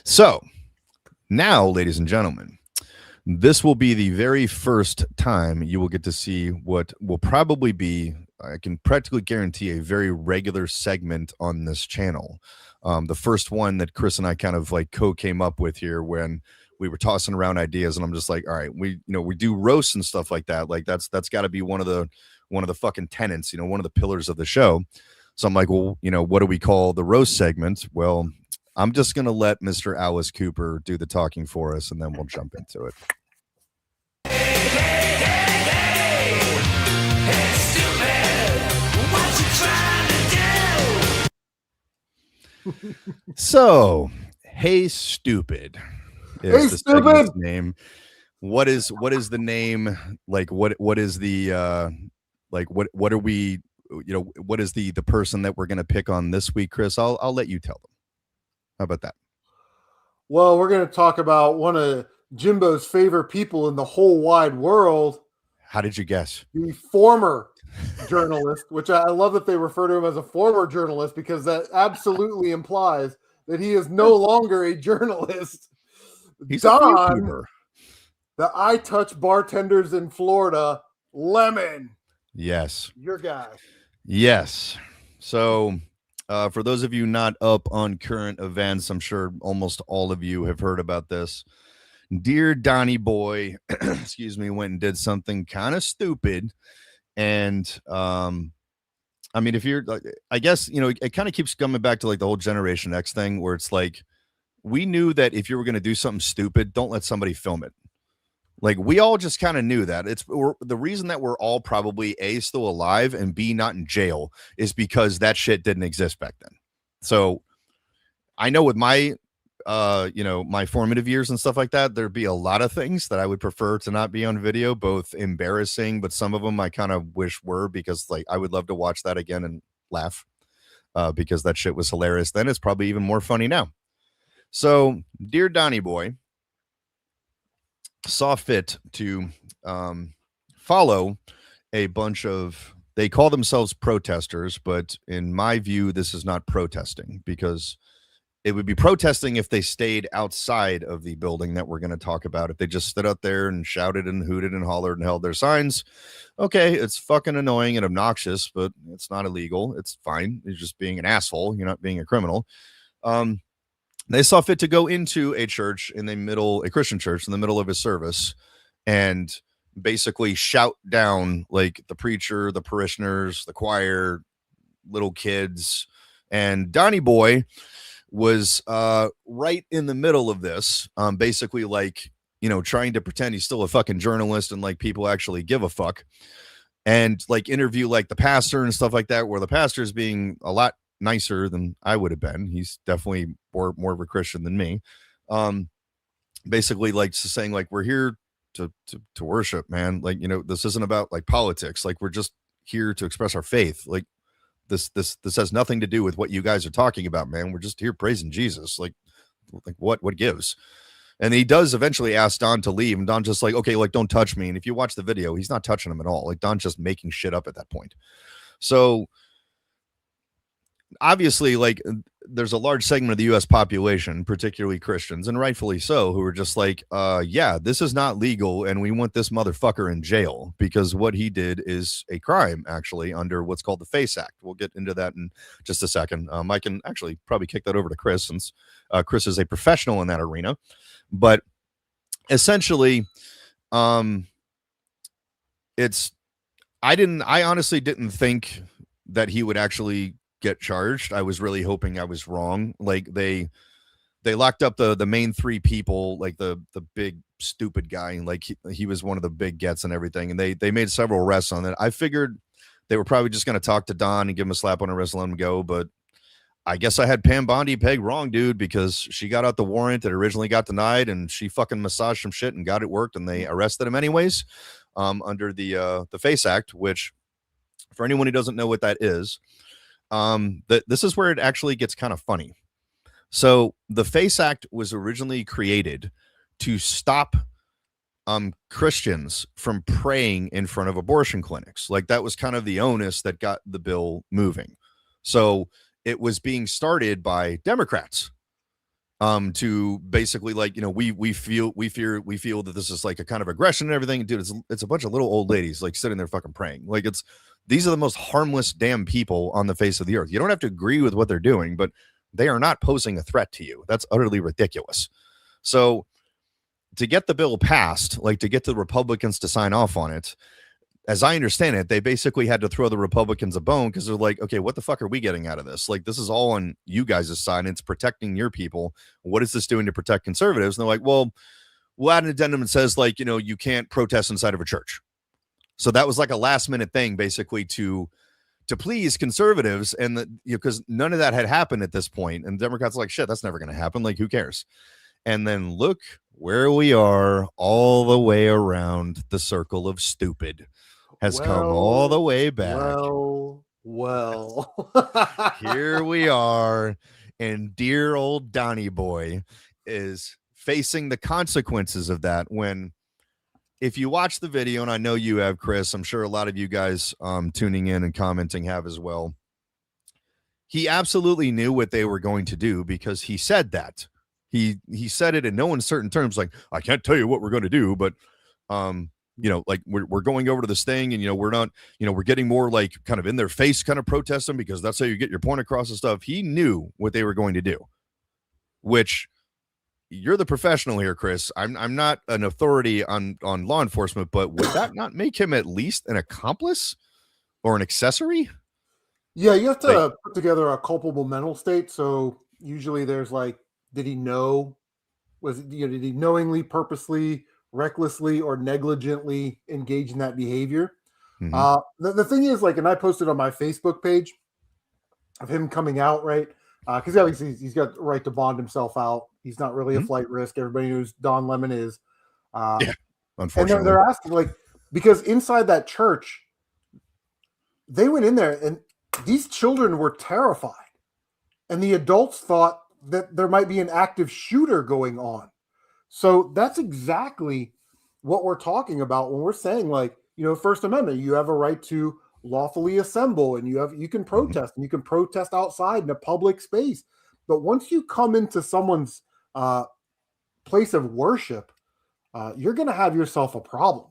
So now, ladies and gentlemen, this will be the very first time you will get to see what will probably be, I can practically guarantee, a very regular segment on this channel. The first one that Chris and I kind of like came up with here when we were tossing around ideas, and I'm just like, all right, we do roasts and stuff like that. Like that's got to be one of the fucking tenets, one of the pillars of the show. So I'm like, well, what do we call the roast segment? Well, I'm just going to let Mr. Alice Cooper do the talking for us, and then we'll jump into it. So, hey, stupid. Hey, stupid. Name. What is the name? Like, what is the like what are we? What is the person that we're going to pick on this week, Chris? I'll let you tell them. How about that? Well, we're going to talk about one of Jimbo's favorite people in the whole wide world. How did you guess? The former journalist, which I love that they refer to him as a former journalist, because that absolutely implies that he is no longer a journalist. He's Don, a YouTuber. The I Touch Bartenders in Florida, Lemon. Yes. Your guy. Yes. So for those of you not up on current events, I'm sure almost all of you have heard about this. Dear Donny Boy, excuse me, went and did something kind of stupid. And I mean, if you're like, I guess, it kind of keeps coming back to like the whole Generation X thing where it's like, we knew that if you were going to do something stupid, don't let somebody film it. Like, we all just kind of knew that. The reason that we're all probably A, still alive, and B, not in jail is because that shit didn't exist back then. So I know with my, my formative years and stuff like that, there'd be a lot of things that I would prefer to not be on video, both embarrassing, but some of them I kind of wish were, because like I would love to watch that again and laugh because that shit was hilarious then. It's probably even more funny now. So, Dear Donny Boy saw fit to follow a bunch of, they call themselves protesters, but in my view, this is not protesting, because it would be protesting if they stayed outside of the building that we're going to talk about. If they just stood out there and shouted and hooted and hollered and held their signs, okay, it's fucking annoying and obnoxious, but it's not illegal. It's fine. It's just being an asshole. You're not being a criminal. They saw fit to go into a church a Christian church in the middle of a service and basically shout down like the preacher, the parishioners, the choir, little kids. And Donny Boy was right in the middle of this, basically like, trying to pretend he's still a fucking journalist and like people actually give a fuck, and like interview like the pastor and stuff like that, where the pastor is being a lot nicer than I would have been. He's definitely more of a Christian than me. Basically like saying like, we're here to worship, man. Like, this isn't about like politics. Like, we're just here to express our faith. Like, this has nothing to do with what you guys are talking about, man. We're just here praising Jesus. Like what gives? And he does eventually ask Don to leave, and Don just like, okay, like, don't touch me. And if you watch the video, he's not touching him at all. Like, Don's just making shit up at that point. So obviously, like, there's a large segment of the U.S. population, particularly Christians, and rightfully so, who are just like, yeah, this is not legal, and we want this motherfucker in jail, because what he did is a crime, actually, under what's called the FACE Act. We'll get into that in just a second. I can actually probably kick that over to Chris, since Chris is a professional in that arena. But essentially, I honestly didn't think that he would actually get charged. I was really hoping I was wrong. Like, they locked up the main three people, like the big stupid guy, and like he was one of the big gets and everything, and they made several arrests on it. I figured they were probably just going to talk to Don and give him a slap on the wrist and let him go, but I guess I had Pam Bondi pegged wrong, dude, because she got out the warrant that originally got denied, and she fucking massaged some shit and got it worked, and they arrested him anyways, under the FACE Act, which, for anyone who doesn't know what that is, this is where it actually gets kind of funny. So the FACE Act was originally created to stop Christians from praying in front of abortion clinics. Like, that was kind of the onus that got the bill moving. So it was being started by Democrats. to basically like, you know, we feel that this is like a kind of aggression and everything. Dude, it's a bunch of little old ladies like sitting there fucking praying. Like these are the most harmless damn people on the face of the earth. You don't have to agree with what they're doing, but they are not posing a threat to you. That's utterly ridiculous. So to get the bill passed, like to get the Republicans to sign off on it, as I understand it, they basically had to throw the Republicans a bone because they're like, okay, what the fuck are we getting out of this? Like, this is all on you guys' side. And it's protecting your people. What is this doing to protect conservatives? And they're like, well, we'll add an addendum that says, like, you know, you can't protest inside of a church. So that was like a last minute thing, basically, to please conservatives. And because none of that had happened at this point. And Democrats are like, shit, that's never going to happen. Like, who cares? And then look where we are, all the way around the circle of stupid has come all the way back. Well. Here we are, and dear old Donny Boy is facing the consequences of that. When, if you watch the video, and I know you have, Chris, I'm sure a lot of you guys tuning in and commenting have as well, he absolutely knew what they were going to do because he said that. He said it in no uncertain terms, like, I can't tell you what we're going to do, but you know, like we're going over to this thing, and, you know, we're not, you know, we're getting more like kind of in their face kind of protesting because that's how you get your point across and stuff. He knew what they were going to do, which you're the professional here, Chris. I'm not an authority on law enforcement, but would that not make him at least an accomplice or an accessory? Yeah, you have to put together a culpable mental state. So usually there's like, did he know? Did he knowingly, purposely, recklessly, or negligently engage in that behavior? Mm-hmm. The thing is, like, and I posted on my Facebook page of him coming out, right? Because obviously he's got the right to bond himself out. He's not really a flight risk. Everybody knows Don Lemon is. Yeah, unfortunately. And they're asking, like, because inside that church, they went in there and these children were terrified. And the adults thought that there might be an active shooter going on. So that's exactly what we're talking about when we're saying, like, you know, First Amendment, you have a right to lawfully assemble, and you can protest, and you can protest outside in a public space. But once you come into someone's place of worship, you're going to have yourself a problem.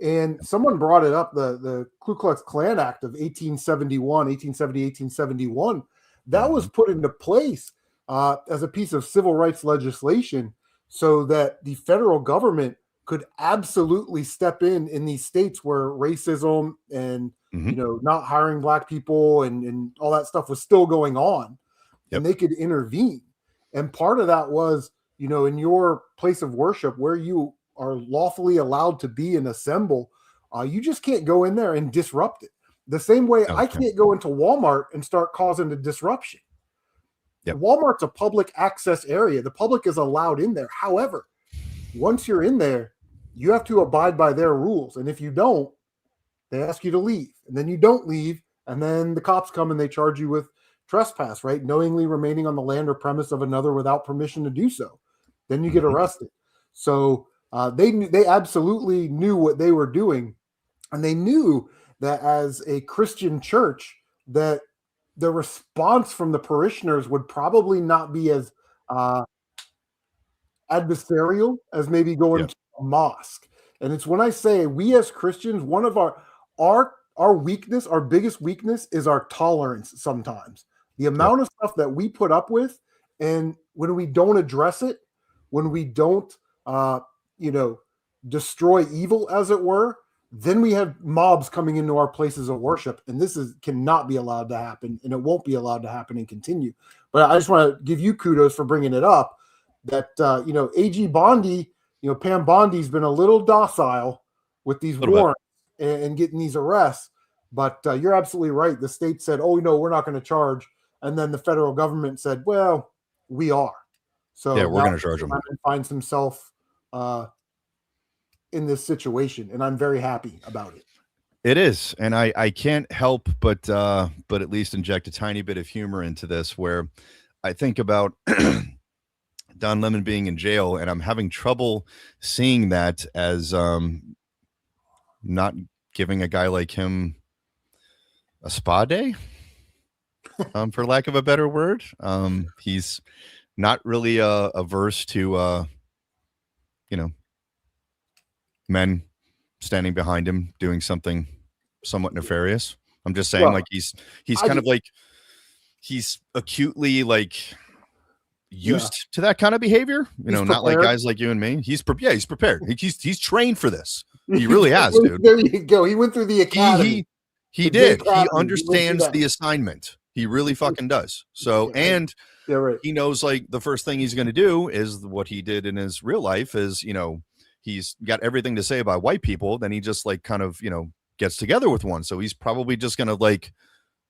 And someone brought it up, the Ku Klux Klan Act of 1871, that was put into place as a piece of civil rights legislation so that the federal government could absolutely step in these states where racism and you know, not hiring black people and all that stuff was still going on. And they could intervene. And part of that was, you know, in your place of worship where you are lawfully allowed to be and assemble, you just can't go in there and disrupt it. The same way I can't go into Walmart and start causing a disruption. Walmart's a public access area. The public is allowed in there. However, once you're in there, you have to abide by their rules. And if you don't, they ask you to leave. And then you don't leave. And then the cops come and they charge you with trespass, right? Knowingly remaining on the land or premise of another without permission to do so. Then you get arrested. So they absolutely knew what they were doing. And they knew that as a Christian church, that the response from the parishioners would probably not be as adversarial as maybe going to a mosque. And it's when I say we as Christians, one of our weakness, our biggest weakness is our tolerance sometimes. The amount of stuff that we put up with, and when we don't address it, when we don't you know, destroy evil, as it were, then we have mobs coming into our places of worship, and this cannot be allowed to happen, and it won't be allowed to happen and continue. But I just want to give you kudos for bringing it up. That you know, AG Bondi, you know, Pam Bondi's been a little docile with these warrants and getting these arrests, but you're absolutely right. The state said, "Oh no, we're not going to charge," and then the federal government said, "Well, we are." So yeah, we're going to charge him. Finds himself in this situation, and I'm very happy about it. It is, and I can't help but at least inject a tiny bit of humor into this, where I think about Don Lemon being in jail, and I'm having trouble seeing that as not giving a guy like him a spa day, for lack of a better word. He's not really averse to men standing behind him doing something somewhat nefarious. I'm just saying, like he's kind of like he's acutely like used to that kind of behavior. Not like guys like you and me. He's prepared. He's trained for this. He really has, dude. There you go. He went through the academy. He did. He understands the assignment. He really fucking does. So, and he knows like the first thing he's going to do is what he did in his real life is, he's got everything to say about white people. Then he just like kind of, gets together with one. So he's probably just going to like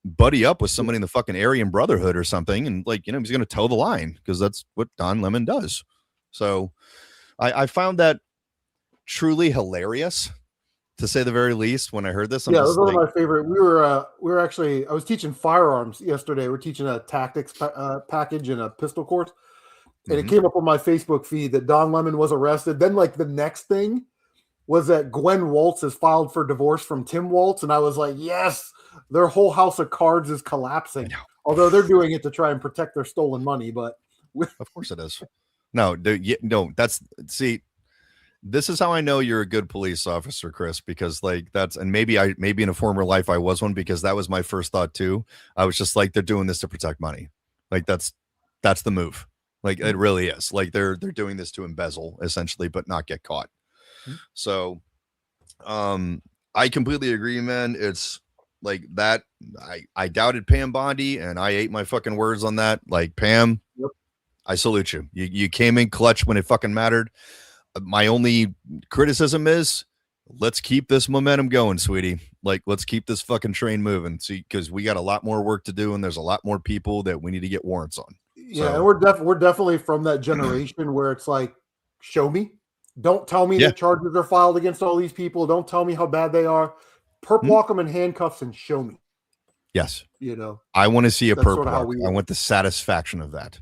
buddy up with somebody in the fucking Aryan Brotherhood or something. And like, he's going to toe the line because that's what Don Lemon does. So I found that truly hilarious, to say the very least, when I heard this. It was one of my favorite. We were actually, I was teaching firearms yesterday. We're teaching a tactics package and a pistol course. And it came up on my Facebook feed that Don Lemon was arrested. Then like the next thing was that Gwen Waltz has filed for divorce from Tim Waltz. And I was like, yes, their whole house of cards is collapsing. Although they're doing it to try and protect their stolen money. But of course it is. No, this is how I know you're a good police officer, Chris, because like and maybe in a former life I was one, because that was my first thought too. I was just like, they're doing this to protect money. Like that's the move. Like it really is. Like they're doing this to embezzle essentially, but not get caught. So I completely agree, man. It's like that. I doubted Pam Bondi and I ate my fucking words on that. Like Pam, I salute you. You came in clutch when it fucking mattered. My only criticism is let's keep this momentum going, sweetie. Like, let's keep this fucking train moving. See, because we got a lot more work to do, and there's a lot more people that we need to get warrants on. Yeah, and we're definitely from that generation where it's like, show me. Don't tell me that charges are filed against all these people. Don't tell me how bad they are. Perp walk them in handcuffs and show me. Yes. I want to see a perp walk. I want the satisfaction of that.